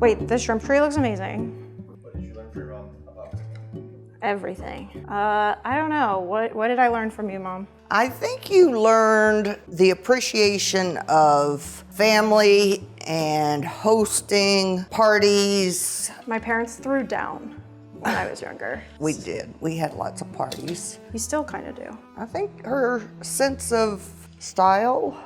Wait, the shrimp tree looks amazing. What did you learn from your mom about cooking? Everything. I don't know. What did I learn from you, Mom? I think you learned the appreciation of family and hosting parties. My parents threw down when I was younger. We did. We had lots of parties. You still kind of do. I think her sense of style.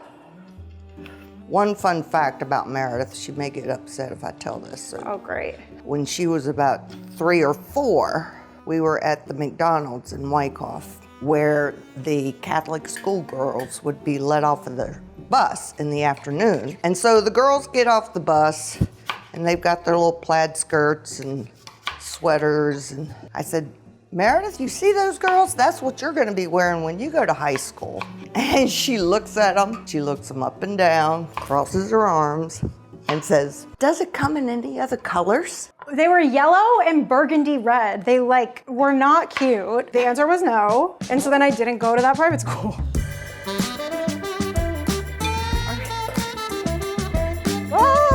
One fun fact about Meredith, she may get upset if I tell this. So Oh, great. when she was about 3 or 4, we were at the McDonald's in Wyckoff, where the Catholic schoolgirls would be let off of the bus in the afternoon. And so the girls get off the bus and they've got their little plaid skirts and sweaters. And I said, Meredith, you see those girls? That's what you're gonna be wearing when you go to high school. And she looks at them, she looks them up and down, crosses her arms, and says, does it come in any other colors? They were yellow and burgundy red. They were not cute. The answer was no. And so then I didn't go to that private school. Ah!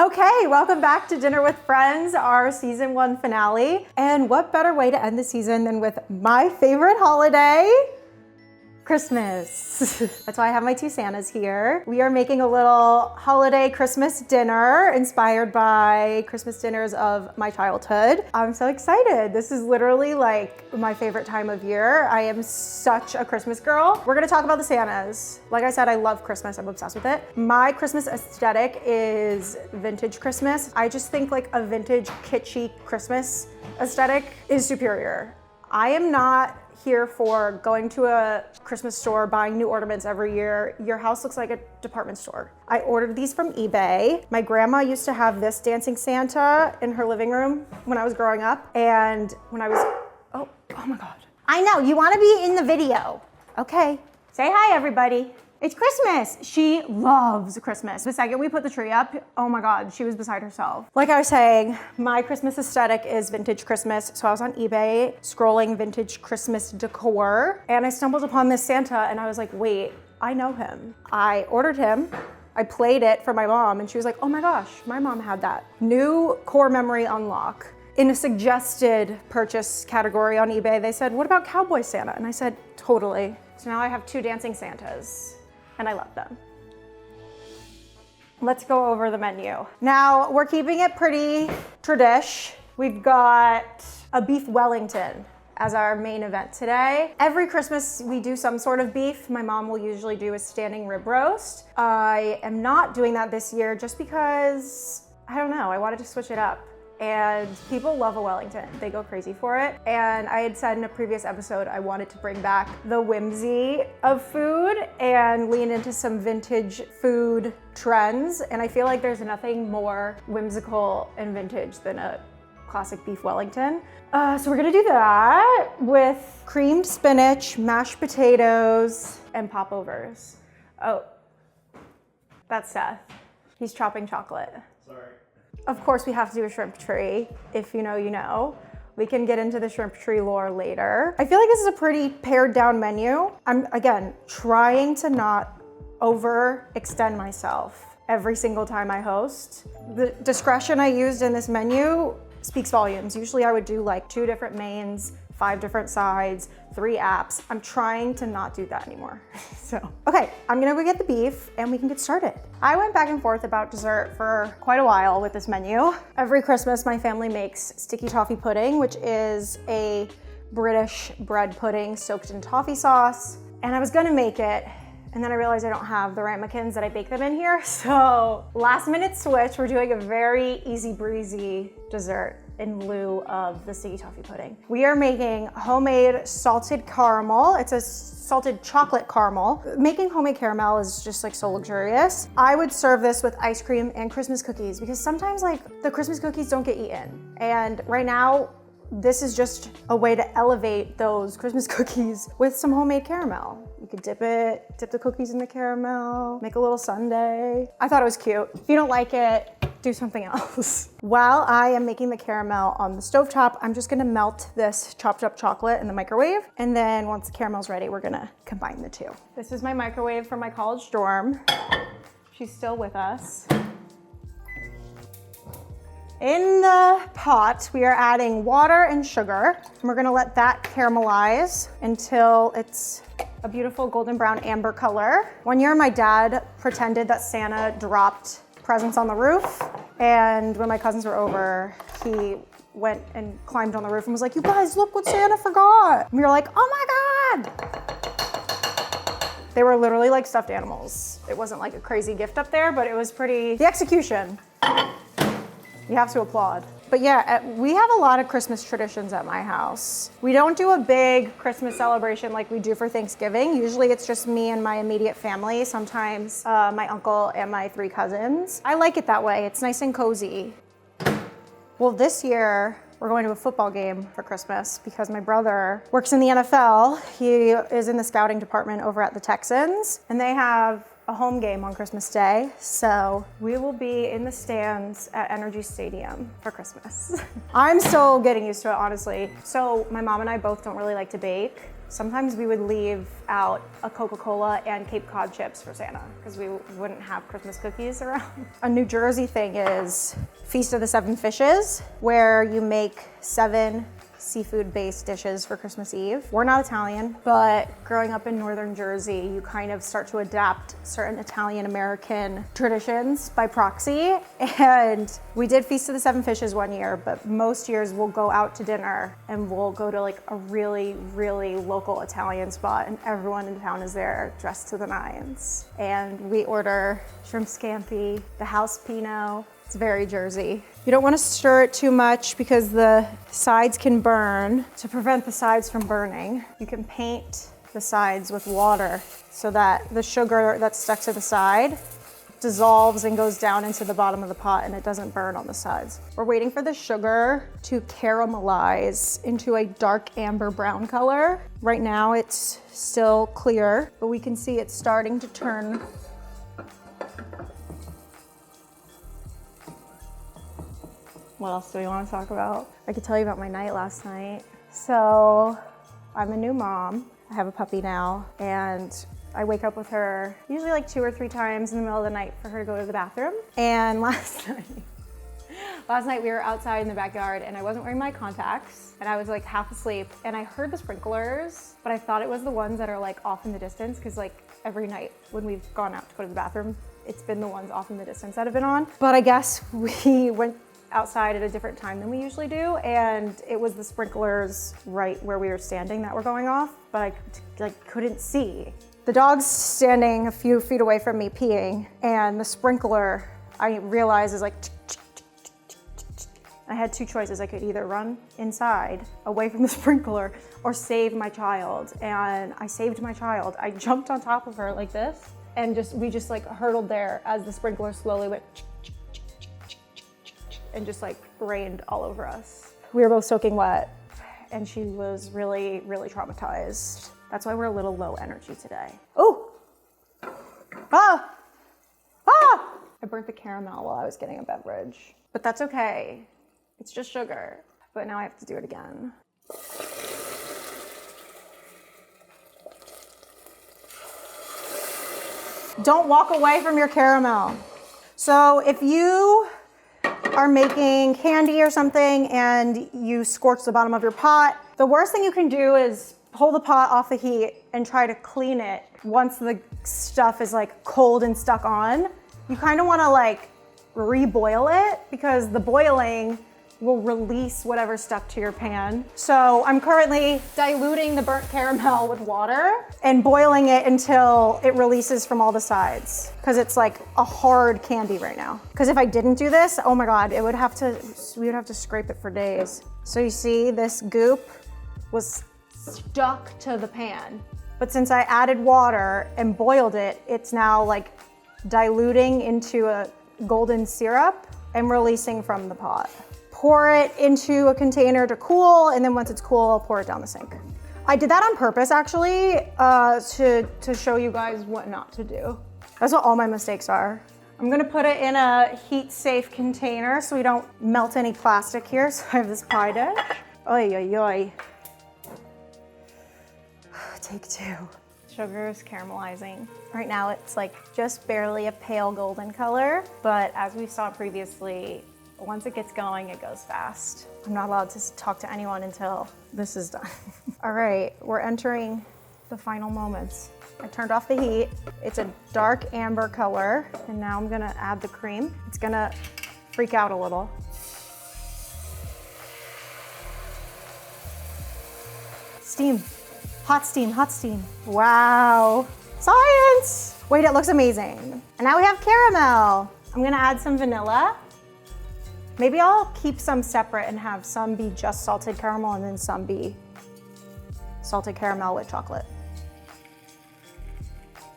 Okay, welcome back to Dinner with Friends, our season 1 finale. And what better way to end the season than with my favorite holiday, Christmas. That's why I have my 2 Santas here. We are making a little holiday Christmas dinner inspired by Christmas dinners of my childhood. I'm so excited. This is literally like my favorite time of year. I am such a Christmas girl. We're gonna talk about the Santas. Like I said, I love Christmas. I'm obsessed with it. My Christmas aesthetic is vintage Christmas. I just think like a vintage kitschy Christmas aesthetic is superior. I am not here for going to a Christmas store, buying new ornaments every year. Your house looks like a department store. I ordered these from eBay. My grandma used to have this dancing Santa in her living room when I was growing up. And when I was, oh my God. I know, you wanna be in the video. Okay, say hi everybody. It's Christmas. She loves Christmas. The second we put the tree up, oh my God, she was beside herself. Like I was saying, my Christmas aesthetic is vintage Christmas. So I was on eBay scrolling vintage Christmas decor and I stumbled upon this Santa and I was like, wait, I know him. I ordered him. I played it for my mom and she was like, oh my gosh, my mom had that. New core memory unlock. In a suggested purchase category on eBay, they said, what about Cowboy Santa? And I said, totally. So now I have 2 dancing Santas. And I love them. Let's go over the menu. Now, we're keeping it pretty tradish. We've got a beef Wellington as our main event today. Every Christmas, we do some sort of beef. My mom will usually do a standing rib roast. I am not doing that this year just because, I don't know, I wanted to switch it up. And people love a Wellington. They go crazy for it. And I had said in a previous episode, I wanted to bring back the whimsy of food and lean into some vintage food trends. And I feel like there's nothing more whimsical and vintage than a classic beef Wellington. So we're gonna do that with creamed spinach, mashed potatoes, and popovers. Oh, that's Seth. He's chopping chocolate. Sorry. Of course, we have to do a shrimp tree. If you know, you know. We can get into the shrimp tree lore later. I feel like this is a pretty pared down menu. I'm, again, trying to not overextend myself every single time I host. The discretion I used in this menu speaks volumes. Usually I would do like 2 different mains, 5 different sides, 3 apps. I'm trying to not do that anymore. So, okay, I'm gonna go get the beef and we can get started. I went back and forth about dessert for quite a while with this menu. Every Christmas, my family makes sticky toffee pudding, which is a British bread pudding soaked in toffee sauce. And I was gonna make it, and then I realized I don't have the ramekins that I bake them in here. So last minute switch, we're doing a very easy breezy dessert in lieu of the sticky toffee pudding. We are making homemade salted caramel. It's a salted chocolate caramel. Making homemade caramel is just like so luxurious. I would serve this with ice cream and Christmas cookies because sometimes like the Christmas cookies don't get eaten. And right now, this is just a way to elevate those Christmas cookies with some homemade caramel. You could dip the cookies in the caramel, make a little sundae. I thought it was cute. If you don't like it, do something else. While I am making the caramel on the stovetop, I'm just gonna melt this chopped up chocolate in the microwave. And then once the caramel's ready, we're gonna combine the two. This is my microwave from my college dorm. She's still with us. In the pot, we are adding water and sugar. And we're gonna let that caramelize until it's a beautiful golden brown amber color. One year, my dad pretended that Santa dropped presents on the roof. And when my cousins were over, he went and climbed on the roof and was like, "You guys, look what Santa forgot." And we were like, "Oh my God." They were literally like stuffed animals. It wasn't like a crazy gift up there, but it was pretty, the execution. You have to applaud. But yeah, we have a lot of Christmas traditions at my house. We don't do a big Christmas celebration like we do for Thanksgiving. Usually it's just me and my immediate family, sometimes my uncle and my 3 cousins. I like it that way. It's nice and cozy. Well, this year, we're going to a football game for Christmas because my brother works in the NFL. He is in the scouting department over at the Texans, and they have a home game on Christmas Day. So we will be in the stands at Energy Stadium for Christmas. I'm still getting used to it, honestly. So my mom and I both don't really like to bake. Sometimes we would leave out a Coca-Cola and Cape Cod chips for Santa because we wouldn't have Christmas cookies around. A New Jersey thing is Feast of the 7 Fishes, where you make 7 seafood-based dishes for Christmas Eve. We're not Italian, but growing up in northern Jersey, you kind of start to adapt certain Italian-American traditions by proxy. And we did Feast of the 7 Fishes one year, but most years we'll go out to dinner and we'll go to like a really, really local Italian spot, and everyone in town is there dressed to the nines. And we order shrimp scampi, the house Pinot. It's very Jersey. You don't want to stir it too much because the sides can burn. To prevent the sides from burning, you can paint the sides with water so that the sugar that's stuck to the side dissolves and goes down into the bottom of the pot and it doesn't burn on the sides. We're waiting for the sugar to caramelize into a dark amber brown color. Right now it's still clear, but we can see it's starting to turn. What else do we want to talk about? I could tell you about my night last night. So I'm a new mom. I have a puppy now, and I wake up with her usually like 2 or 3 times in the middle of the night for her to go to the bathroom. And last night we were outside in the backyard and I wasn't wearing my contacts and I was like half asleep and I heard the sprinklers, but I thought it was the ones that are like off in the distance because like every night when we've gone out to go to the bathroom, it's been the ones off in the distance that have been on. But I guess we went outside at a different time than we usually do, and it was the sprinklers right where we were standing that were going off, but I couldn't see. The dog's standing a few feet away from me peeing, and the sprinkler, I realized, is like I had 2 choices. I could either run inside away from the sprinkler or save my child, and I saved my child. I jumped on top of her like this, and we just like hurtled there as the sprinkler slowly went and just like rained all over us. We were both soaking wet and she was really, really traumatized. That's why we're a little low energy today. Oh! Ah! Ah! I burnt the caramel while I was getting a beverage, but that's okay. It's just sugar, but now I have to do it again. Don't walk away from your caramel. So if you are making candy or something and you scorch the bottom of your pot, the worst thing you can do is pull the pot off the heat and try to clean it once the stuff is like cold and stuck on. You kind of want to like reboil it because the boiling will release whatever stuck to your pan. So I'm currently diluting the burnt caramel with water and boiling it until it releases from all the sides, because it's like a hard candy right now. Because if I didn't do this, oh my God, we would have to scrape it for days. So you see this goop was stuck to the pan. But since I added water and boiled it, it's now like diluting into a golden syrup and releasing from the pot. Pour it into a container to cool, and then once it's cool, I'll pour it down the sink. I did that on purpose, actually, to show you guys what not to do. That's what all my mistakes are. I'm gonna put it in a heat-safe container so we don't melt any plastic here. So I have this pie dish. Oy, oy, oy. Take 2. Sugar is caramelizing. Right now it's like just barely a pale golden color, but as we saw previously, once it gets going, it goes fast. I'm not allowed to talk to anyone until this is done. All right, we're entering the final moments. I turned off the heat. It's a dark amber color, and now I'm gonna add the cream. It's gonna freak out a little. Steam, hot steam, hot steam. Wow, science! Wait, it looks amazing. And now we have caramel. I'm gonna add some vanilla. Maybe I'll keep some separate and have some be just salted caramel and then some be salted caramel with chocolate.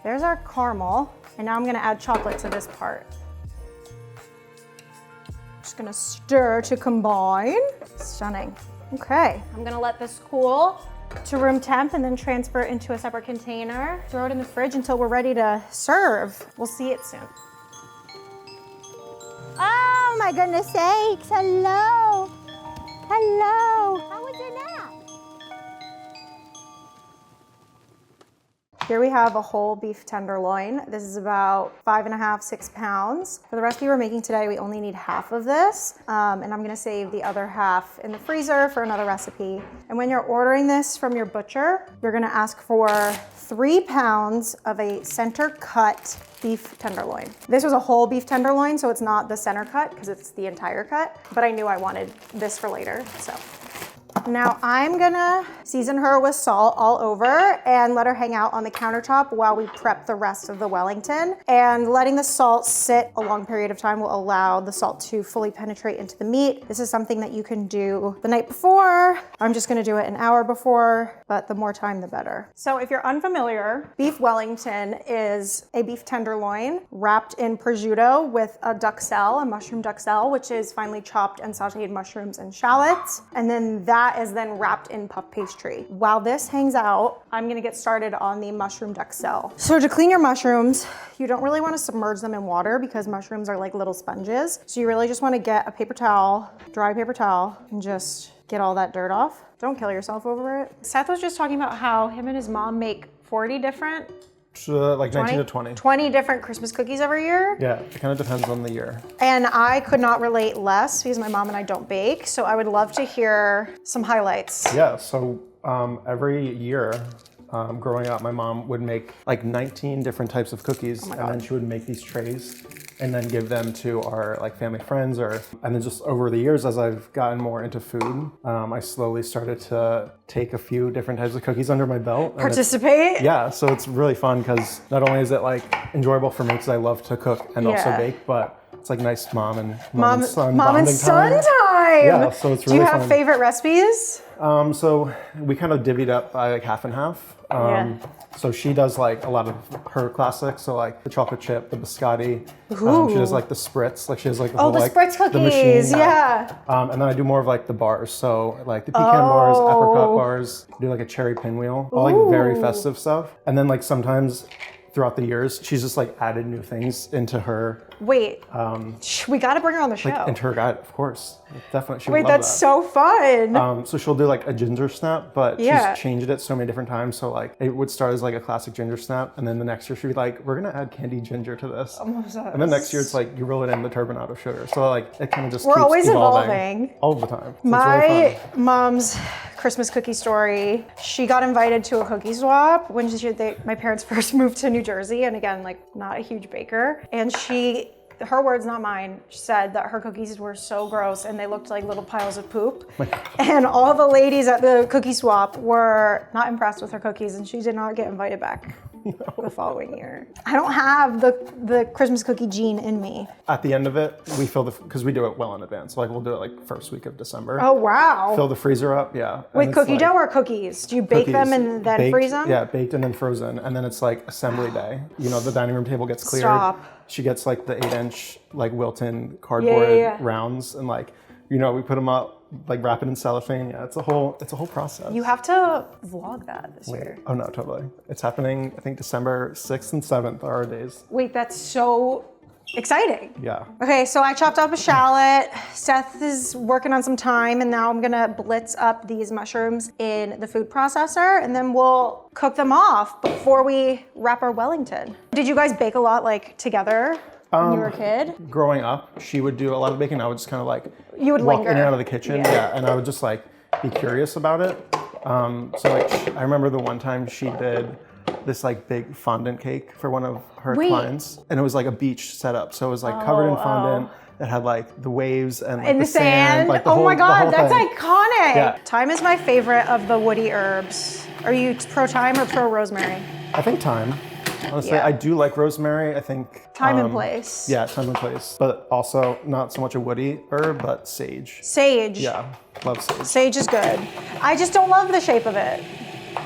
There's our caramel, and now I'm gonna add chocolate to this part. Just gonna stir to combine. Stunning. Okay, I'm gonna let this cool to room temp and then transfer it into a separate container. Throw it in the fridge until we're ready to serve. We'll see it soon. Oh my goodness sakes, hello. Hello. How was your nap? Here we have a whole beef tenderloin. This is about 5.5, 6 pounds. For the recipe we're making today, we only need half of this. And I'm gonna save the other half in the freezer for another recipe. And when you're ordering this from your butcher, you're gonna ask for 3 pounds of a center cut beef tenderloin. This was a whole beef tenderloin, so it's not the center cut because it's the entire cut, but I knew I wanted this for later, so. Now I'm gonna season her with salt all over and let her hang out on the countertop while we prep the rest of the Wellington. And letting the salt sit a long period of time will allow the salt to fully penetrate into the meat. This is something that you can do the night before. I'm just gonna do it an hour before, but the more time, the better. So if you're unfamiliar, beef Wellington is a beef tenderloin wrapped in prosciutto with a duxelle, a mushroom duxelle, which is finely chopped and sauteed mushrooms and shallots. And then that is then wrapped in puff pastry. While this hangs out, I'm gonna get started on the mushroom duxelle. So to clean your mushrooms, you don't really wanna submerge them in water because mushrooms are like little sponges. So you really just wanna get a paper towel, dry paper towel, and just get all that dirt off. Don't kill yourself over it. Seth was just talking about how him and his mom make 40 different, like 19 to 20. 20 different Christmas cookies every year. Yeah, it kind of depends on the year. And I could not relate less because my mom and I don't bake. So I would love to hear some highlights. Yeah, so every year growing up, my mom would make like 19 different types of cookies, and then she would make these trays and then give them to our like family friends, and then just over the years, as I've gotten more into food, I slowly started to take a few different types of cookies under my belt. Participate? Yeah, so it's really fun because not only is it like enjoyable for me because I love to cook and also bake, but it's like nice mom and son time. Yeah, so it's really fun. Do you have favorite recipes? So we kind of divvied up by like half and half. So she does like a lot of her classics, so like the chocolate chip, the biscotti. She does like the spritz, like she has like the whole, the like, spritz cookies, the machine. yeah. And then I do more of like the bars, so like the pecan bars, apricot bars, do like a cherry pinwheel, all like very festive stuff. And then like sometimes throughout the years, she's just like added new things into her. Wait, we got to bring her on the show. Like into her guide, of course, definitely. She Wait, would love that's that. so fun. So she'll do like a ginger snap, but she's changed it so many different times. So like it would start as like a classic ginger snap, and then the next year she'd be like, we're gonna add candied ginger to this. And then next year it's like you roll it in the turbinado sugar. So like it kind of just We're keeps always evolving all the time. So My it's really fun. mom's Christmas cookie story. She got invited to a cookie swap when my parents first moved to New Jersey, and again, like not a huge baker, and her words, not mine, she said that her cookies were so gross and they looked like little piles of poop. And all the ladies at the cookie swap were not impressed with her cookies, and she did not get invited back the following year. I don't have the Christmas cookie gene in me. At the end of it, we fill because we do it well in advance. So like we'll do it like first week of December. Oh, wow. Fill the freezer up, yeah. With cookie dough or cookies? Do you bake them and then baked, freeze them? Yeah, baked and then frozen. And then it's like assembly day. You know, the dining room table gets cleared. Stop. She gets like the 8-inch like Wilton cardboard rounds, and like, you know, we put them up, like wrap it in cellophane. Yeah, it's a whole process. You have to vlog that this year. Oh no, totally. It's happening, I think December 6th and 7th are our days. Wait, that's so Exciting. Yeah. Okay, so I chopped up a shallot. Seth is working on some thyme, and now I'm gonna blitz up these mushrooms in the food processor, and then we'll cook them off before we wrap our Wellington. Did you guys bake a lot like together when you were a kid? Growing up, she would do a lot of baking. I would just kind of like You would walk linger. in and out of the kitchen. Yeah. And I would just like be curious about it. So like I remember the one time she did this like big fondant cake for one of her clients, and it was like a beach setup. So it was like covered in fondant. It had like the waves and like In the sand? like the Oh whole, my God, the whole that's thing. iconic. Yeah. Thyme is my favorite of the woody herbs. Are you pro thyme or pro rosemary? I think thyme. Honestly, Yeah. I do like rosemary. I think Thyme in place. Yeah, thyme in place, but also not so much a woody herb, but sage. Sage. Yeah, love sage. Sage is good. I just don't love the shape of it.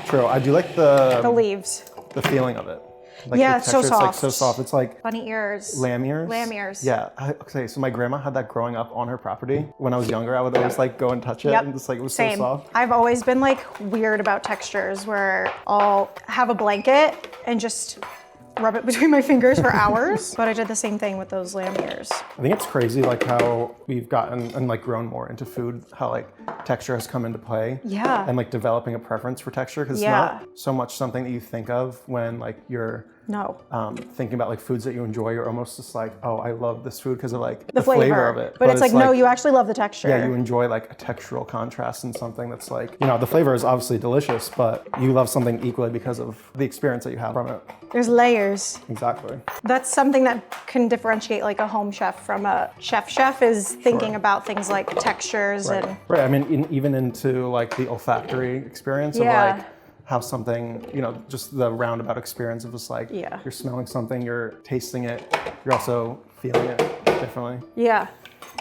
True. I do like The leaves. the feeling of it. Like Yeah, the it's so texture, It's like soft. so soft. It's like Bunny ears. lamb ears. Lamb ears. Yeah. Okay. So my grandma had that growing up on her property. When I was younger, I would always like go and touch it, Yep. and just like it was Same. so soft. I've always been like weird about textures where I'll have a blanket and just rub it between my fingers for hours. But I did the same thing with those lamb ears. I think it's crazy like how we've gotten and like grown more into food, how like texture has come into play. Yeah. And like developing a preference for texture, because Yeah. it's not so much something that you think of when like you're No. thinking about like foods that you enjoy. You're almost just like, oh, I love this food because of like The flavor of it. But it's like, no, you actually love the texture. Yeah, you enjoy like a textural contrast in something that's like, you know, the flavor is obviously delicious, but you love something equally because of the experience that you have from it. There's layers. Exactly. That's something that can differentiate like a home chef from a chef is thinking about things like textures and Right. I mean, even into like the olfactory experience Yeah. of like how something, you know, just the roundabout experience of just like, Yeah. you're smelling something, you're tasting it, you're also feeling it differently. yeah.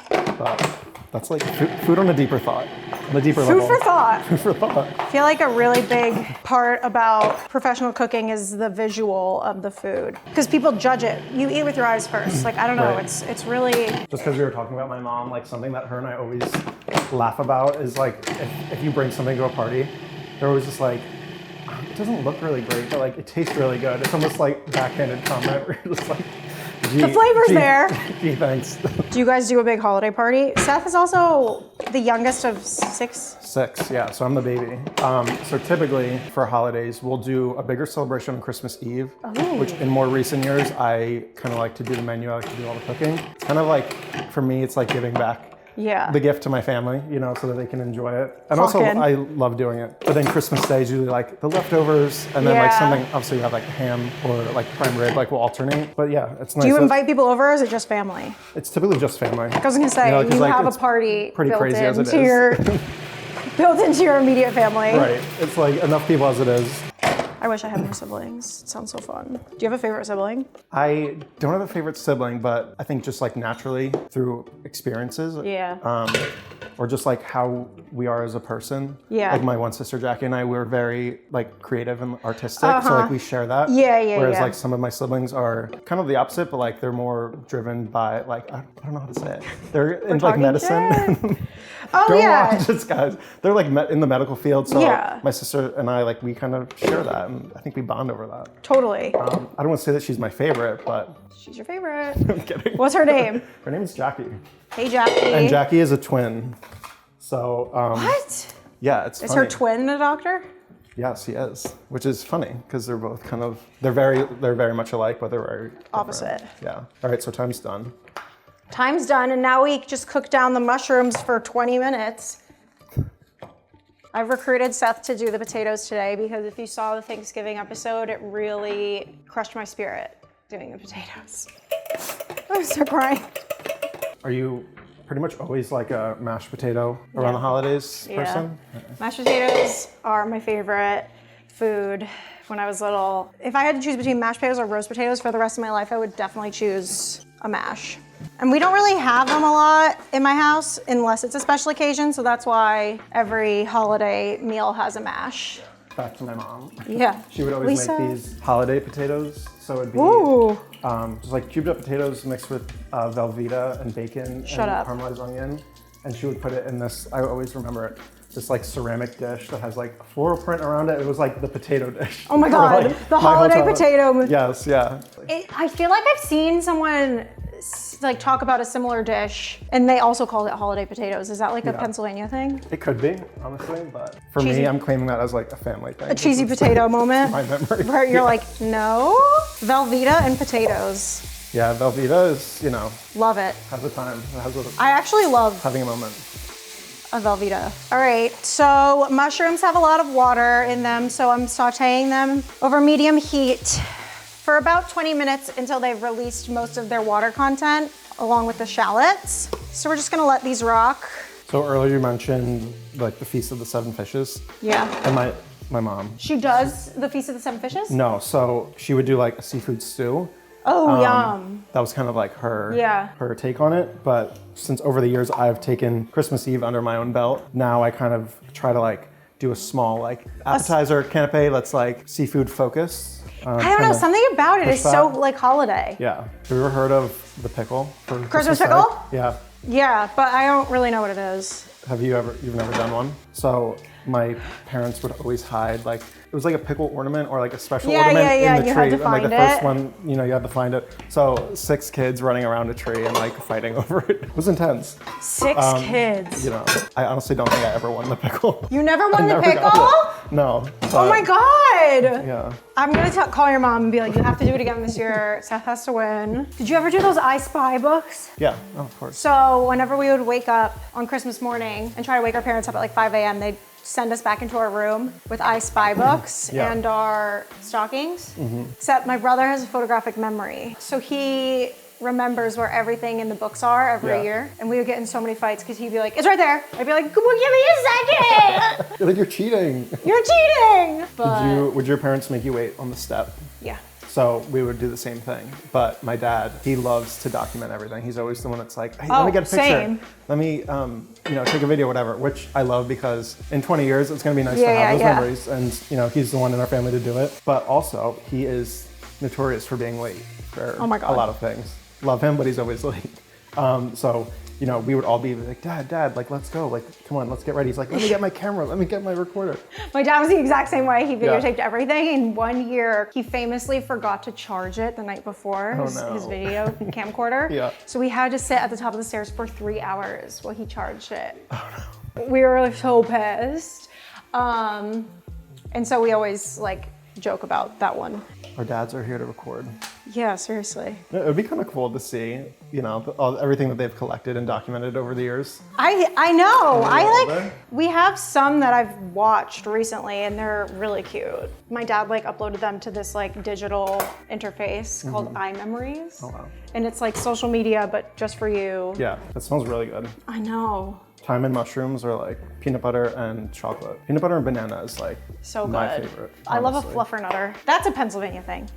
But that's like food on a deeper thought, on a deeper Food level. for thought. Food for thought. I feel like a really big part about professional cooking is the visual of the food. Because people judge it. You eat with your eyes first. Like, I don't know, Right. it's really, Just because we were talking about my mom, like something that her and I always laugh about is like if you bring something to a party, they're always just like, it doesn't look really great, but like it tastes really good. It's almost like backhanded comment where you're just like, gee, The flavor's there. Gee, thanks. do you guys do a big holiday party? Seth is also the youngest of 6. 6, yeah, so I'm the baby. So typically for holidays, we'll do a bigger celebration on Christmas Eve, which in more recent years, I kind of like to do the menu, I like to do all the cooking. It's kind of like, for me, it's like giving back Yeah. the gift to my family, you know, so that they can enjoy it. And also, Fucking. I love doing it. But then Christmas Day is usually like the leftovers, and then like Yeah. something, obviously we have like ham or like prime rib, like we'll alternate. But yeah, it's nice. Do you that- invite people over or is it just family? It's typically just family. I was gonna say, You know, 'cause, you like, have a it's party pretty built crazy as it into is. your built into your immediate family. Right, it's like enough people as it is. I wish I had more siblings. It sounds so fun. Do you have a favorite sibling? I don't have a favorite sibling, but I think just like naturally through experiences. Yeah. Or just like how we are as a person. Yeah. Like my one sister Jackie and I, we're very like creative and artistic, so like we share that. Yeah, Whereas yeah. like some of my siblings are kind of the opposite, but like they're more driven by like I don't know how to say it. They're into like talking medicine. shit. Oh Don't yeah. watch this, guys. They're like in the medical field, so Yeah. my sister and I like we kind of share that, and I think we bond over that. Totally. I don't want to say that she's my favorite, but She's your favorite. I'm kidding. What's her name? Her name is Jackie, Hey Jackie. and Jackie is a twin. So What? yeah, it's Is funny. her twin a doctor? Yes, he is, which is funny because they're both kind of they're very much alike, but they're very different. Opposite. Yeah. All right, so time's done. Time's done, and now we just cook down the mushrooms for 20 minutes. I've recruited Seth to do the potatoes today because if you saw the Thanksgiving episode, it really crushed my spirit doing the potatoes. I'm so crying. Are you pretty much always like a mashed potato around the holidays person? Mashed potatoes are my favorite food when I was little. If I had to choose between mashed potatoes or roast potatoes for the rest of my life, I would definitely choose a mash. And we don't really have them a lot in my house unless it's a special occasion, so that's why every holiday meal has a mash. Back to my mom. Yeah. She would always Lisa. make these holiday potatoes. So it'd be Ooh. just like cubed up potatoes mixed with Velveeta and bacon Shut and up. caramelized onion. And she would put it in this, I always remember it, this like ceramic dish that has like a floral print around it. It was like the potato dish. Oh my for, God, like, the my holiday hotel. potato. Yes, yeah. I feel like I've seen someone like talk about a similar dish, and they also called it holiday potatoes. Is that like a Pennsylvania thing? It could be, honestly, but for Cheesy. me, I'm claiming that as like a family thing. A cheesy potato moment. My memory. Where you're like, no, Velveeta and potatoes. Yeah, Velveeta is, you know, Love it. has a time. It has a, I actually love having a moment. a Velveeta. All right, so mushrooms have a lot of water in them, so I'm sauteing them over medium heat for about 20 minutes until they've released most of their water content along with the shallots. So we're just gonna let these rock. So earlier you mentioned like the Feast of the Seven Fishes. Yeah. And my mom. She does the Feast of the Seven Fishes? No, so she would do like a seafood stew. Oh, yum. That was kind of like her Yeah. take on it. But since over the years I've taken Christmas Eve under my own belt, now I kind of try to like do a small like appetizer canapé that's like seafood focused. I don't know, something about it is so like holiday. Yeah. Have you ever heard of the pickle for Christmas Day? pickle? Yeah. Yeah, but I don't really know what it is. You've never done one? So my parents would always hide like, it was like a pickle ornament or like a special ornament in the you tree. had to And like the find first it. one, you know, you had to find it. So 6 kids running around a tree and like fighting over it. It was intense. 6 kids. You know, I honestly don't think I ever won the pickle. You never won the Never pickle? got it. No. Oh my God. Yeah. I'm gonna call your mom and be like, you have to do it again this year. Seth has to win. Did you ever do those I Spy books? Yeah, oh, of course. So whenever we would wake up on Christmas morning and try to wake our parents up at like 5 a.m., they'd send us back into our room with I Spy books Yeah. and our stockings. Except my brother has a photographic memory. So he remembers where everything in the books are every year. And we would get in so many fights because he'd be like, it's right there. I'd be like, well, give me a second. You're like, you're cheating. You're cheating. But Would your parents make you wait on the step? yeah. So we would do the same thing. But my dad, he loves to document everything. He's always the one that's like, hey, let me get a picture. Same. Let me, take a video, whatever, which I love because in 20 years, it's gonna be nice to have those memories. And, you know, he's the one in our family to do it. But also, he is notorious for being late for a lot of things. Love him, but he's always late. So, you know, we would all be like, Dad, like, let's go. Like, come on, let's get ready. He's like, let me get my camera. Let me get my recorder. My dad was the exact same way. He videotaped everything. And 1 year, he famously forgot to charge it the night before, his video camcorder. Yeah. So we had to sit at the top of the stairs for 3 hours while he charged it. Oh no. We were so pissed. And so we always like joke about that one. Our dads are here to record. Yeah, seriously. It would be kind of cool to see, you know, everything that they've collected and documented over the years. I know. older? We have some that I've watched recently and they're really cute. My dad like uploaded them to this like digital interface called iMemories. Oh, wow. And it's like social media, but just for you. Yeah, that smells really good. I know. Thyme and mushrooms are like peanut butter and chocolate. Peanut butter and banana is like So my good. favorite. I love a honestly. fluffernutter. That's a Pennsylvania thing.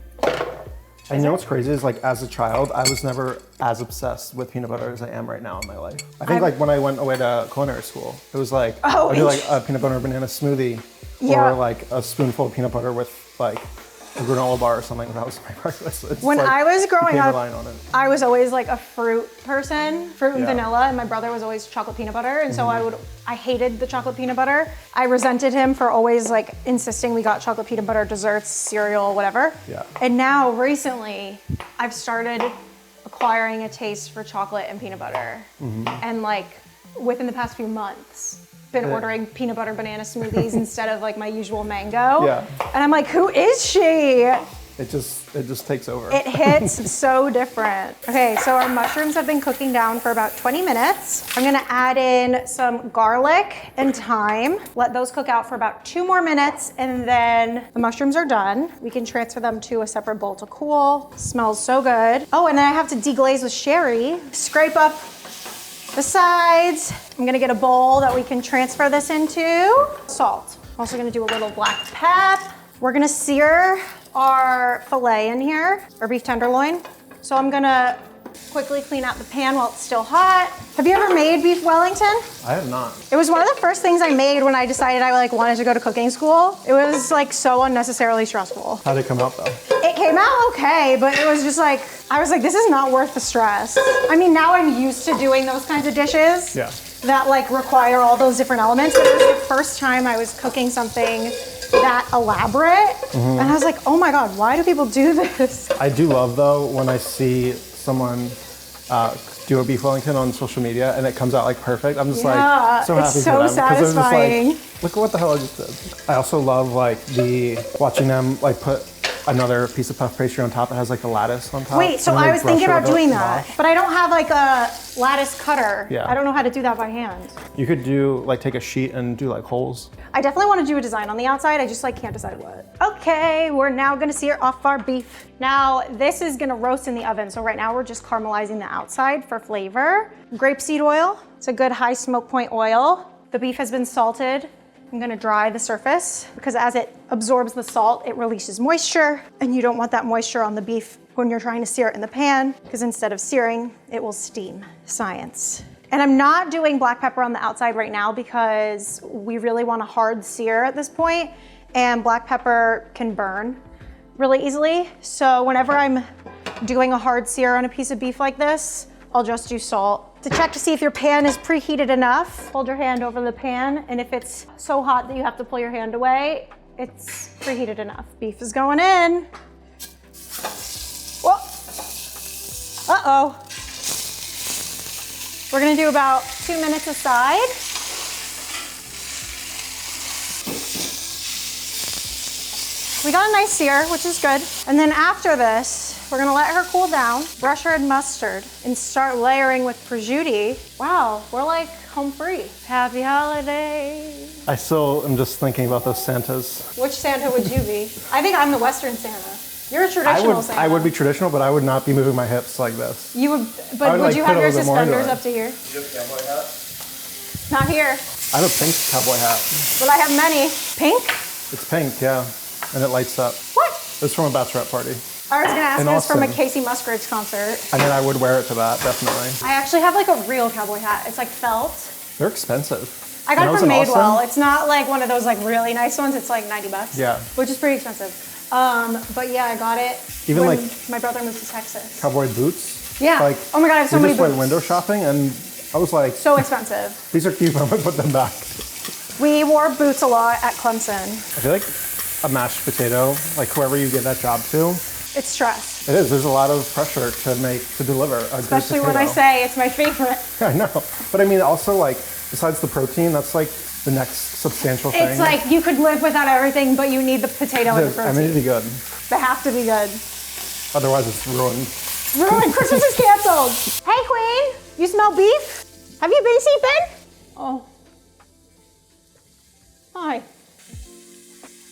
And you know what's crazy is like as a child, I was never as obsessed with peanut butter as I am right now in my life. I think like when I went away to culinary school, it was like, I'd do like a peanut butter banana smoothie or like a spoonful of peanut butter with like a granola bar or something. That was my breakfast. It's When like, I was growing you can't up, rely on it. I was always like a fruit person, fruit and Yeah. vanilla, and my brother was always chocolate peanut butter, and so I hated the chocolate peanut butter. I resented him for always like insisting we got chocolate peanut butter desserts, cereal, whatever. Yeah. And now recently, I've started acquiring a taste for chocolate and peanut butter, and like within the past few months, been ordering peanut butter banana smoothies instead of like my usual mango. Yeah. And I'm like, who is she? It just takes over. It hits so different. Okay, so our mushrooms have been cooking down for about 20 minutes. I'm gonna add in some garlic and thyme. Let those cook out for about 2 more minutes, and then the mushrooms are done. We can transfer them to a separate bowl to cool. Smells so good. Oh, and then I have to deglaze with sherry. Scrape up the sides. I'm gonna get a bowl that we can transfer this into. Salt. I'm also gonna do a little black pep. We're gonna sear our filet in here, our beef tenderloin. So I'm gonna quickly clean out the pan while it's still hot. Have you ever made beef Wellington? I have not. It was one of the first things I made when I decided I like wanted to go to cooking school. It was like so unnecessarily stressful. How'd it come out though? It came out okay, but it was just like, I was like, this is not worth the stress. I mean, now I'm used to doing those kinds of dishes Yeah. that like require all those different elements, but it was the first time I was cooking something that elaborate. And I was like, oh my God, why do people do this? I do love though when I see someone do a beef Wellington on social media and it comes out like perfect. I'm just so happy it's so for them. satisfying. Just like, look at what the hell I just did. I also love like watching them like put another piece of puff pastry on top that has like a lattice on top. Wait, so I was thinking about doing that, but I don't have like a lattice cutter. Yeah. I don't know how to do that by hand. You could do like take a sheet and do like holes. I definitely want to do a design on the outside. I just like can't decide what. Okay, we're now gonna sear off our beef. Now this is gonna roast in the oven. So right now we're just caramelizing the outside for flavor. Grapeseed oil, it's a good high smoke point oil. The beef has been salted. I'm gonna dry the surface because as it absorbs the salt, it releases moisture, and you don't want that moisture on the beef when you're trying to sear it in the pan, because instead of searing, it will steam. Science. And I'm not doing black pepper on the outside right now because we really want a hard sear at this point, and black pepper can burn really easily. So whenever I'm doing a hard sear on a piece of beef like this, I'll just do salt. To check to see if your pan is preheated enough, hold your hand over the pan, and if it's so hot that you have to pull your hand away, it's preheated enough. Beef is going in. Whoa. Uh-oh. We're gonna do about 2 minutes aside. We got a nice sear, which is good. And then after this, we're gonna let her cool down, brush her in mustard, and start layering with prosciutto. Wow, we're like home free. Happy holidays. I still am just thinking about those Santas. Which Santa would you be? I think I'm the Western Santa. You're a traditional Santa. I would be traditional, but I would not be moving my hips like this. You would, but would you have your suspenders up to here? Do you have a cowboy hat? Not here, I have a pink cowboy hat. but I have many. Pink? It's pink, yeah, and it lights up. What? It's from a bachelorette party. I was gonna ask In this from a Austin. Casey Musgraves concert. I mean, I would wear it to that, definitely. I actually have like a real cowboy hat. It's like felt. They're expensive. I got When it was from in Austin- Madewell. It's not like one of those like really nice ones. It's like 90 bucks. Yeah. Which is pretty expensive. But yeah, I got it Even when like- my brother moved to Texas. Cowboy boots. Yeah. Like, Oh my God, I have so we many just went boots. window shopping, and I was like, So expensive. these are cute, but I'm gonna put them back. We wore boots a lot at Clemson. I feel like a mashed potato, like whoever you give that job to, It's stress. it is. There's a lot of pressure to deliver a good Especially when I potato. say it's my favorite. I know, but I mean, also like besides the protein, that's like the next substantial thing. It's like you could live without everything, but you need the potato and the I protein. mean, it'd be good. They have to be good. Otherwise, it's ruined. Ruined. Christmas is canceled. Hey, Queen, you smell beef? Have you been sleeping? Oh. Hi.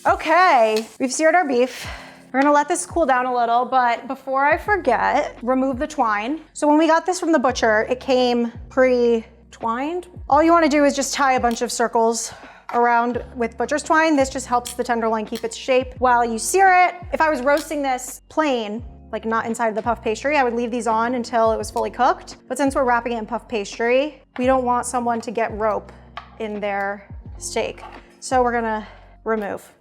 Okay, we've seared our beef. We're gonna let this cool down a little, but before I forget, remove the twine. So when we got this from the butcher, it came pre-twined. All you wanna do is just tie a bunch of circles around with butcher's twine. This just helps the tenderloin keep its shape while you sear it. If I was roasting this plain, like not inside the puff pastry, I would leave these on until it was fully cooked. But since we're wrapping it in puff pastry, we don't want someone to get rope in their steak. So we're gonna remove.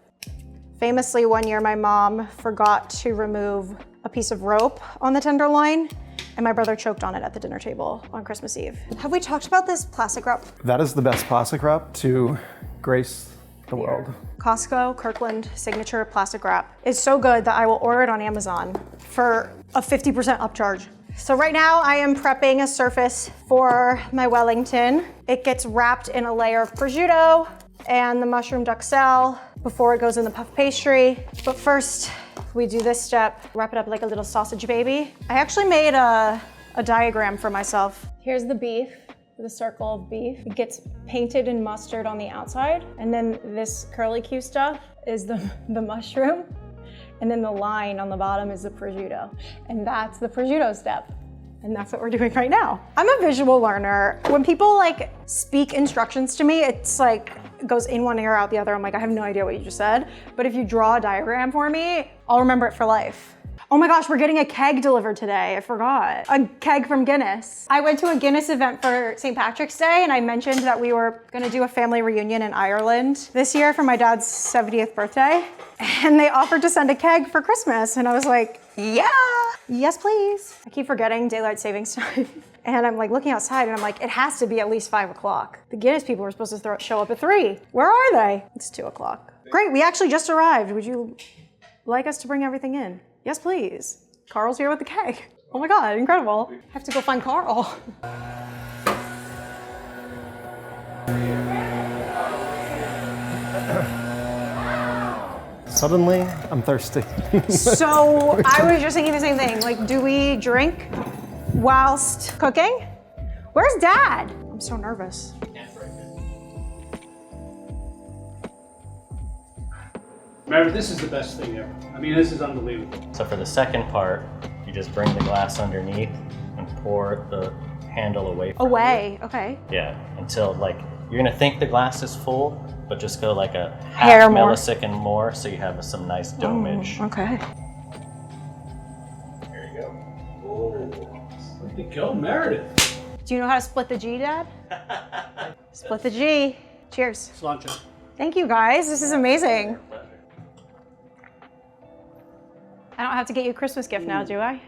Famously, one year my mom forgot to remove a piece of rope on the tenderloin, and my brother choked on it at the dinner table on Christmas Eve. Have we talked about this plastic wrap? That is the best plastic wrap to grace the world. Costco Kirkland signature plastic wrap is so good that I will order it on Amazon for a 50% upcharge. So right now I am prepping a surface for my Wellington. It gets wrapped in a layer of prosciutto and the mushroom duxelle before it goes in the puff pastry. But first, we do this step, wrap it up like a little sausage baby. I actually made a diagram for myself. Here's the beef, the circle of beef. It gets painted in mustard on the outside, and then this curly-Q stuff is the mushroom, and then the line on the bottom is the prosciutto. And that's the prosciutto step. And that's what we're doing right now. I'm a visual learner. When people like speak instructions to me, it's like, it goes in one ear, out the other. I'm like, I have no idea what you just said. But if you draw a diagram for me, I'll remember it for life. Oh my gosh, we're getting a keg delivered today. I forgot. A keg from Guinness. I went to a Guinness event for St. Patrick's Day, and I mentioned that we were gonna do a family reunion in Ireland this year for my dad's 70th birthday. And they offered to send a keg for Christmas. And I was like, yeah, yes, please. I keep forgetting daylight savings time. And I'm like looking outside and I'm like, it has to be at least 5 o'clock. The Guinness people were supposed to show up at 3. Where are they? It's 2 o'clock. Great, we actually just arrived. Would you like us to bring everything in? Yes, please. Carl's here with the keg. Oh my God, incredible. I have to go find Carl. Suddenly, I'm thirsty. So I was just thinking the same thing. Like, do we drink whilst cooking? Where's Dad? I'm so nervous. Meredith, this is the best thing ever. I mean, this is unbelievable. So for the second part, you just bring the glass underneath and pour the handle away from Away, okay. you. Yeah, until like, you're gonna think the glass is full, but just go like a Hair half more. millisecond more so you have some nice domage. Okay. There you go. Oh, look at go, Meredith. Do you know how to split the G, Dad? Split the G. Cheers. Cilantro. Thank you guys, this is amazing. I don't have to get you a Christmas gift now, do I?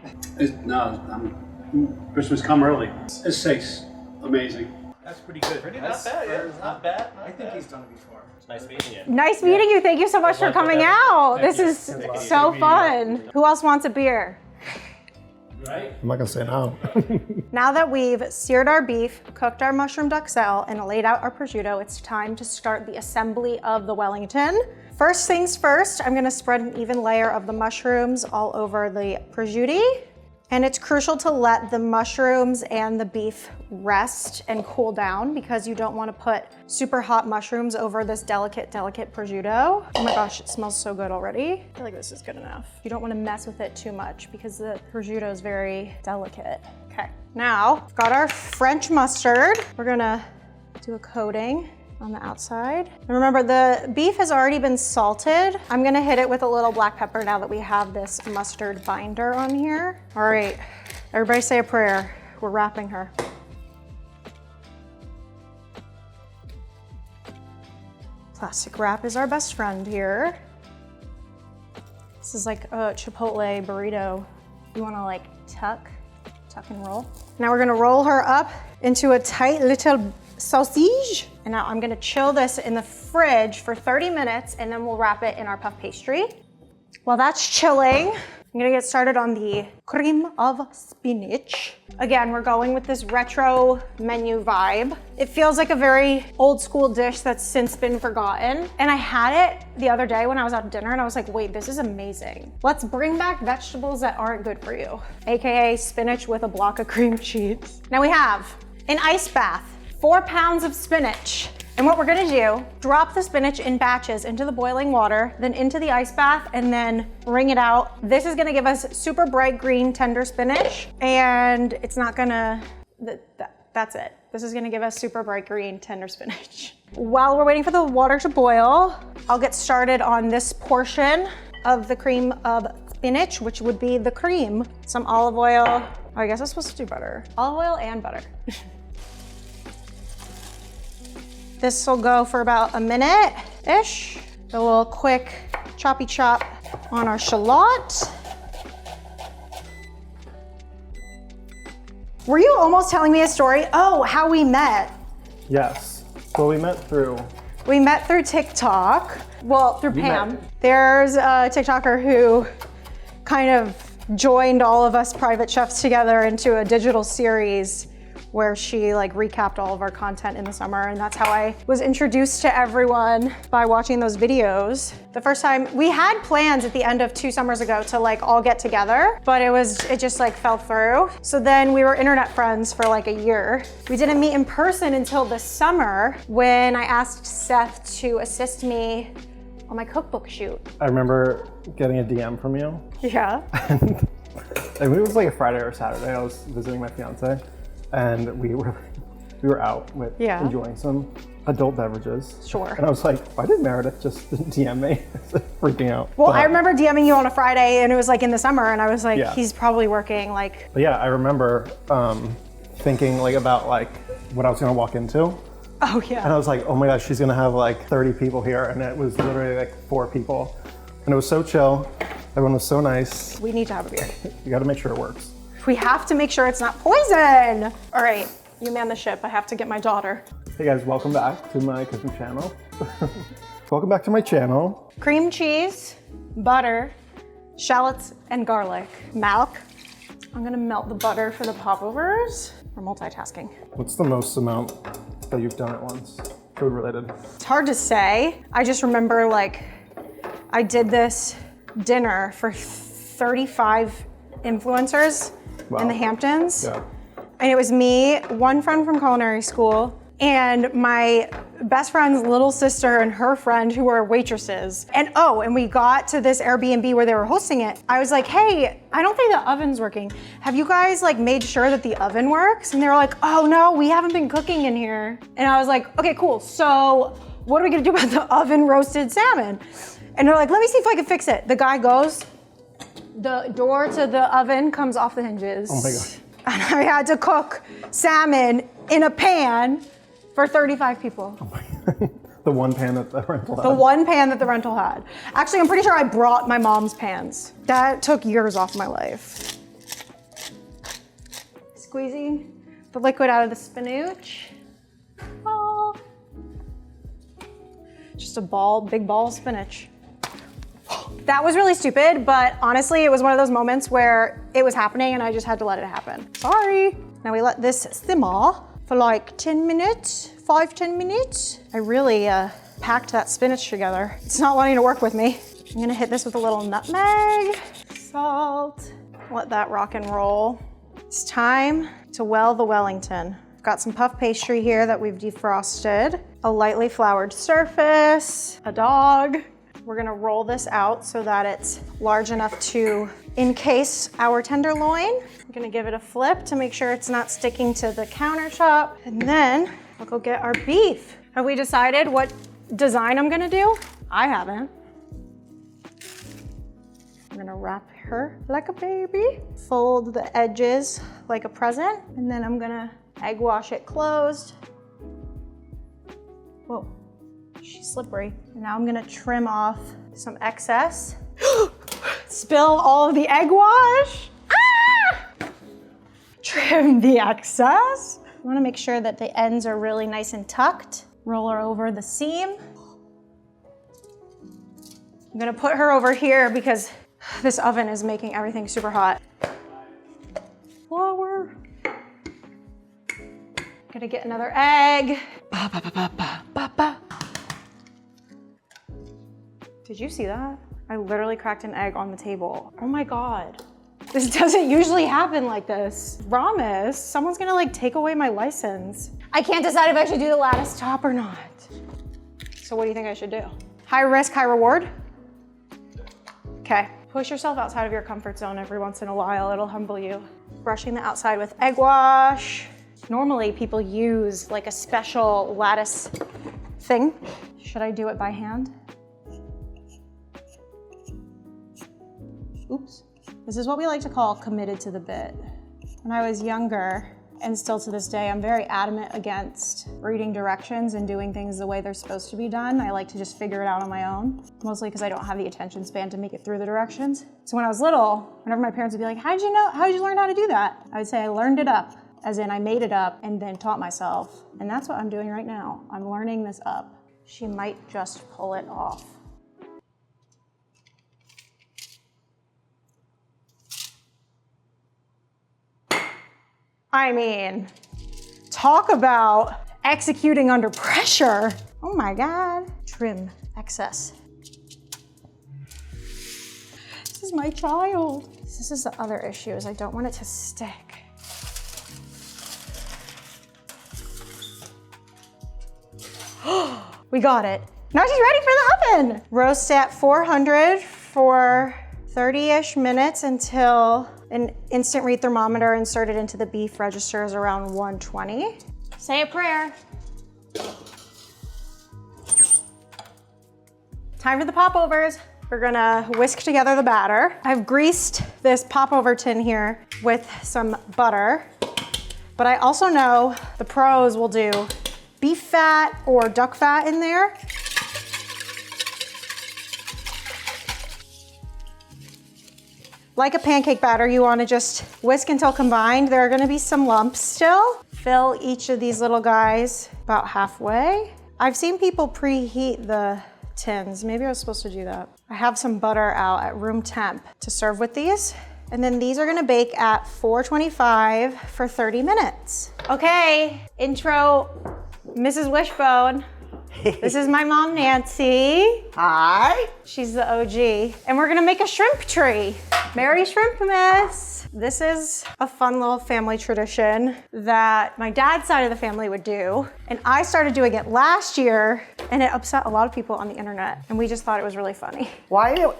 Christmas come early. This tastes amazing. That's pretty good. Not bad, yeah. Not bad. I think he's done it before. It's nice meeting you. Nice meeting you, thank you so much for coming out. This is so fun. Who else wants a beer? Right? I'm not gonna say no. Now that we've seared our beef, cooked our mushroom duxelle, and laid out our prosciutto, it's time to start the assembly of the Wellington. First things first, I'm gonna spread an even layer of the mushrooms all over the prosciutto. And it's crucial to let the mushrooms and the beef rest and cool down because you don't wanna put super hot mushrooms over this delicate prosciutto. Oh my gosh, it smells so good already. I feel like this is good enough. You don't wanna mess with it too much because the prosciutto is very delicate. Okay, now, I've got our French mustard. We're gonna do a coating on the outside. And remember, the beef has already been salted. I'm gonna hit it with a little black pepper now that we have this mustard binder on here. All right, everybody say a prayer. We're wrapping her. Plastic wrap is our best friend here. This is like a Chipotle burrito. You wanna like tuck and roll. Now we're gonna roll her up into a tight little sausage. And now I'm gonna chill this in the fridge for 30 minutes and then we'll wrap it in our puff pastry. While that's chilling, I'm gonna get started on the cream of spinach. Again, we're going with this retro menu vibe. It feels like a very old school dish that's since been forgotten. And I had it the other day when I was at dinner and I was like, wait, this is amazing. Let's bring back vegetables that aren't good for you. AKA spinach with a block of cream cheese. Now we have an ice bath, 4 pounds of spinach. And what we're gonna do, drop the spinach in batches into the boiling water, then into the ice bath, and then wring it out. This is gonna give us super bright green, tender spinach, and it's not gonna, that's it. This is gonna give us super bright green, tender spinach. While we're waiting for the water to boil, I'll get started on this portion of the cream of spinach, which would be the cream. Some olive oil. Oh, I guess I'm supposed to do butter. Olive oil and butter. This will go for about a minute-ish. A little quick choppy chop on our shallot. Were you almost telling me a story? Oh, how we met. Yes. So we met through. We met through TikTok. Well, through You Pam. met. There's a TikToker who kind of joined all of us private chefs together into a digital series where she like recapped all of our content in the summer, and that's how I was introduced to everyone by watching those videos. The first time, we had plans at the end of 2 summers ago to like all get together, but it just like fell through. So then we were internet friends for like a year. We didn't meet in person until this summer when I asked Seth to assist me on my cookbook shoot. I remember getting a DM from you. Yeah. And it was like a Friday or Saturday. I was visiting my fiance, and we were out with enjoying some adult beverages. Sure. And I was like, why did Meredith just DM me? Freaking out. Well, But- I remember DMing you on a Friday and it was like in the summer and I was like, Yeah. he's probably working like. But yeah, I remember thinking like about like what I was gonna walk into. Oh yeah. And I was like, oh my gosh, she's gonna have like 30 people here. And it was literally like 4 people. And it was so chill. Everyone was so nice. We need to have a beer. You gotta make sure it works. We have to make sure it's not poison. All right, you man the ship. I have to get my daughter. Hey guys, welcome back to my cooking channel. Welcome back to my channel. Cream cheese, butter, shallots, and garlic. Milk. I'm gonna melt the butter for the popovers. We're multitasking. What's the most amount that you've done at once, food related? It's hard to say. I just remember like, I did this dinner for 35 influencers in the Hamptons. Yeah. And it was me, one friend from culinary school, and my best friend's little sister and her friend who were waitresses. And we got to this Airbnb where they were hosting it. I was like, hey, I don't think the oven's working. Have you guys like made sure that the oven works? And they were like, oh no, we haven't been cooking in here. And I was like, okay, cool. So what are we gonna do about the oven roasted salmon? And they're like, let me see if I can fix it. The guy goes, the door to the oven comes off the hinges. Oh my gosh. And I had to cook salmon in a pan for 35 people. Oh my God. The one pan that the rental had. The one pan that the rental had. Actually, I'm pretty sure I brought my mom's pans. That took years off my life. Squeezing the liquid out of the spinach. Oh. Just a big ball of spinach. That was really stupid, but honestly, it was one of those moments where it was happening and I just had to let it happen. Sorry. Now we let this simmer for like 10 minutes, 5-10 minutes. I really packed that spinach together. It's not wanting to work with me. I'm gonna hit this with a little nutmeg, salt, let that rock and roll. It's time to well the Wellington. I've got some puff pastry here that we've defrosted, a lightly floured surface, a dog. We're gonna roll this out so that it's large enough to encase our tenderloin. We're gonna give it a flip to make sure it's not sticking to the countertop. And then we'll go get our beef. Have we decided what design I'm gonna do? I haven't. I'm gonna wrap her like a baby. Fold the edges like a present. And then I'm gonna egg wash it closed. Whoa. She's slippery. And now I'm gonna trim off some excess. Spill all of the egg wash. Ah! Trim the excess. I wanna make sure that the ends are really nice and tucked. Roll her over the seam. I'm gonna put her over here because this oven is making everything super hot. Flour. Gonna get another egg. Ba, ba, ba, ba, ba, ba, ba. Did you see that? I literally cracked an egg on the table. Oh my God. This doesn't usually happen like this. Promise, someone's gonna like take away my license. I can't decide if I should do the lattice top or not. So what do you think I should do? High risk, high reward? Okay, push yourself outside of your comfort zone every once in a while. It'll humble you. Brushing the outside with egg wash. Normally people use like a special lattice thing. Should I do it by hand? Oops. This is what we like to call committed to the bit. When I was younger, and still to this day, I'm very adamant against reading directions and doing things the way they're supposed to be done. I like to just figure it out on my own, mostly because I don't have the attention span to make it through the directions. So when I was little, whenever my parents would be like, how'd you learn how to do that? I would say I learned it up, as in I made it up and then taught myself. And that's what I'm doing right now. I'm learning this up. She might just pull it off. I mean, talk about executing under pressure. Oh my God. Trim excess. This is my child. This is the other issue, is I don't want it to stick. We got it. Now she's ready for the oven. Roast at 400 for 30-ish minutes until an instant read thermometer inserted into the beef registers around 120. Say a prayer. Time for the popovers. We're gonna whisk together the batter. I've greased this popover tin here with some butter, but I also know the pros will do beef fat or duck fat in there. Like a pancake batter, you wanna just whisk until combined. There are gonna be some lumps still. Fill each of these little guys about halfway. I've seen people preheat the tins. Maybe I was supposed to do that. I have some butter out at room temp to serve with these. And then these are gonna bake at 425 for 30 minutes. Okay, intro, Mrs. Wishbone. This is my mom, Nancy. Hi. She's the OG. And we're gonna make a shrimp tree. Merry Shrimpmas. This is a fun little family tradition that my dad's side of the family would do. And I started doing it last year and it upset a lot of people on the internet. And we just thought it was really funny. Why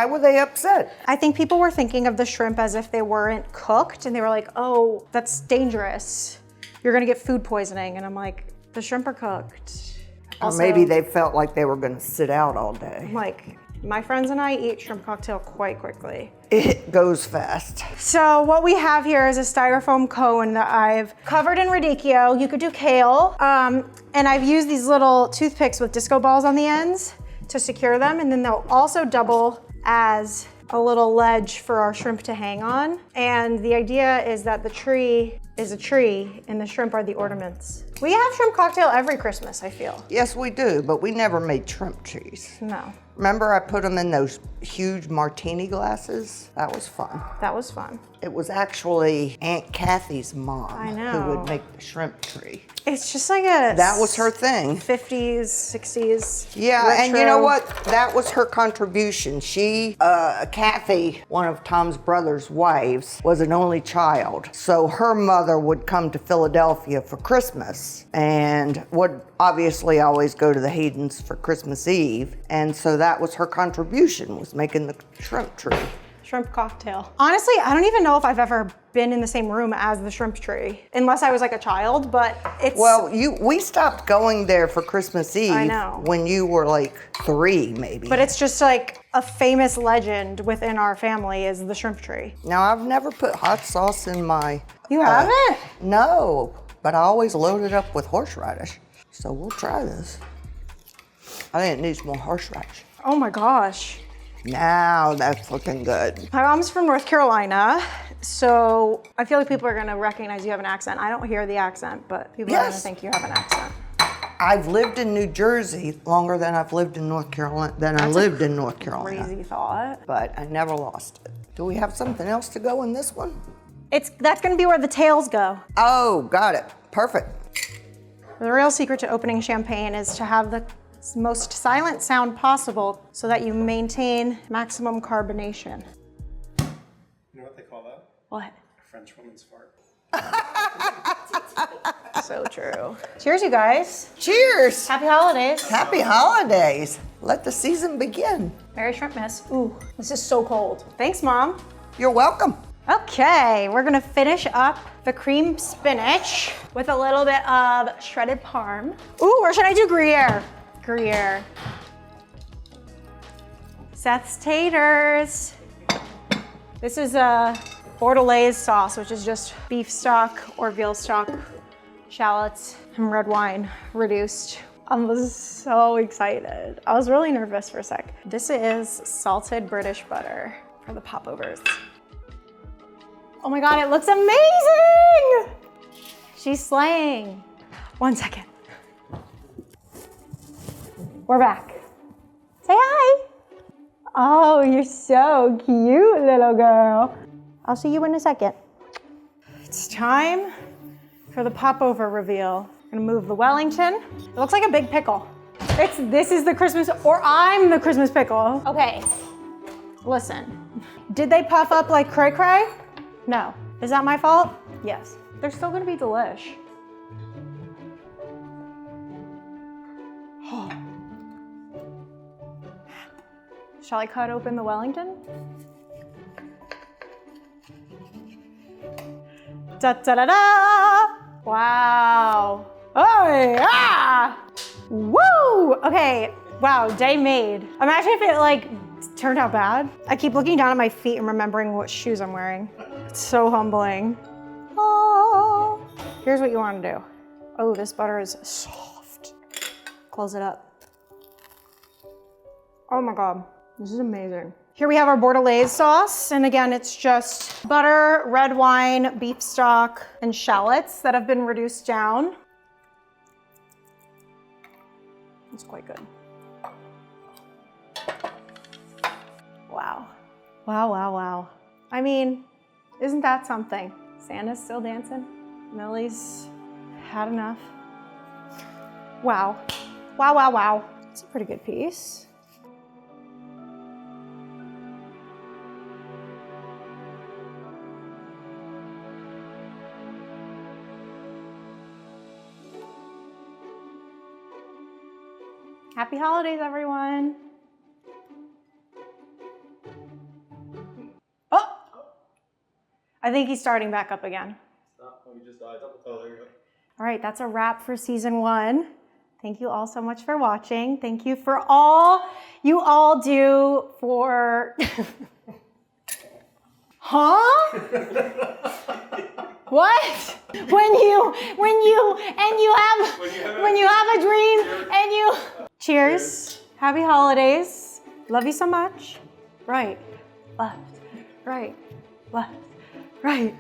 were they upset? I think people were thinking of the shrimp as if they weren't cooked and they were like, oh, that's dangerous. You're gonna get food poisoning. And I'm like, the shrimp are cooked. Or maybe they felt like they were going to sit out all day. Like, my friends and I eat shrimp cocktail quite quickly. It goes fast. So what we have here is a styrofoam cone that I've covered in radicchio. You could do kale. And I've used these little toothpicks with disco balls on the ends to secure them. And then they'll also double as a little ledge for our shrimp to hang on. And the idea is that the tree is a tree and the shrimp are the ornaments. We have shrimp cocktail every Christmas, I feel. Yes, we do, but we never made shrimp trees. No, Remember I put them in those huge martini glasses? That was fun. that was fun. It was actually Aunt Kathy's mom I know. who would make the shrimp tree. It's just like a That was her thing. 50s, 60s. Yeah, and you know retro. what? That was her contribution. She, Kathy, one of Tom's brother's wives, was an only child. So her mother would come to Philadelphia for Christmas and would obviously always go to the Haydens for Christmas Eve. And so that was her contribution, was making the shrimp tree. Shrimp cocktail. Honestly, I don't even know if I've ever been in the same room as the shrimp tree, unless I was like a child, but it's... Well, we stopped going there for Christmas Eve I know. when you were like 3, maybe. But it's just like a famous legend within our family is the shrimp tree. Now, I've never put hot sauce in my... You haven't? No, but I always load it up with horseradish. So we'll try this. I think it needs more horseradish. Oh my gosh. Now that's looking good. My mom's from North Carolina, so I feel like people are gonna recognize you have an accent. I don't hear the accent, but people are gonna Yes. think you have an accent. I've lived in New Jersey longer than I've lived in North Carolina, I lived in North Carolina. Crazy thought. But I never lost it. Do we have something else to go in this one? That's gonna be where the tails go. Oh, got it. Perfect. The real secret to opening champagne is to have the most silent sound possible so that you maintain maximum carbonation. You know what they call that? What? A French woman's fart. So true. Cheers, you guys. Cheers. Happy holidays. Happy holidays. Let the season begin. Merry Shrimpmas. Ooh, this is so cold. Thanks, Mom. You're welcome. Okay, we're gonna finish up the cream spinach with a little bit of shredded parm. Ooh, or should I do Gruyere? Gruyere. Seth's taters. This is a Bordelaise sauce, which is just beef stock or veal stock, shallots, and red wine reduced. I was so excited. I was really nervous for a sec. This is salted British butter for the popovers. Oh my God, it looks amazing! She's slaying. 1 second. We're back. Say hi. Oh, you're so cute, little girl. I'll see you in a second. It's time for the popover reveal. I'm gonna move the Wellington. It looks like a big pickle. This is the Christmas, or I'm the Christmas pickle. Okay, listen. Did they puff up like cray cray? No. Is that my fault? Yes. They're still gonna be delish. Shall I cut open the Wellington? Da da da da! Wow. Oh yeah! Woo! Okay. Wow. Day made. Imagine if it like turned out bad. I keep looking down at my feet and remembering what shoes I'm wearing. It's so humbling. Oh. Here's what you want to do. Oh, this butter is soft. Close it up. Oh my God. This is amazing. Here we have our Bordelaise sauce. And again, it's just butter, red wine, beef stock, and shallots that have been reduced down. It's quite good. Wow. Wow, wow, wow. I mean, isn't that something? Santa's still dancing. Millie's had enough. Wow. Wow, wow, wow. It's a pretty good piece. Happy holidays, everyone. Oh! I think he's starting back up again. All right, that's a wrap for season 1. Thank you all so much for watching. Thank you for all you all do for... Huh? What? When you have a dream and you... Cheers. Happy holidays. Love you so much. Right, left, right, left, right.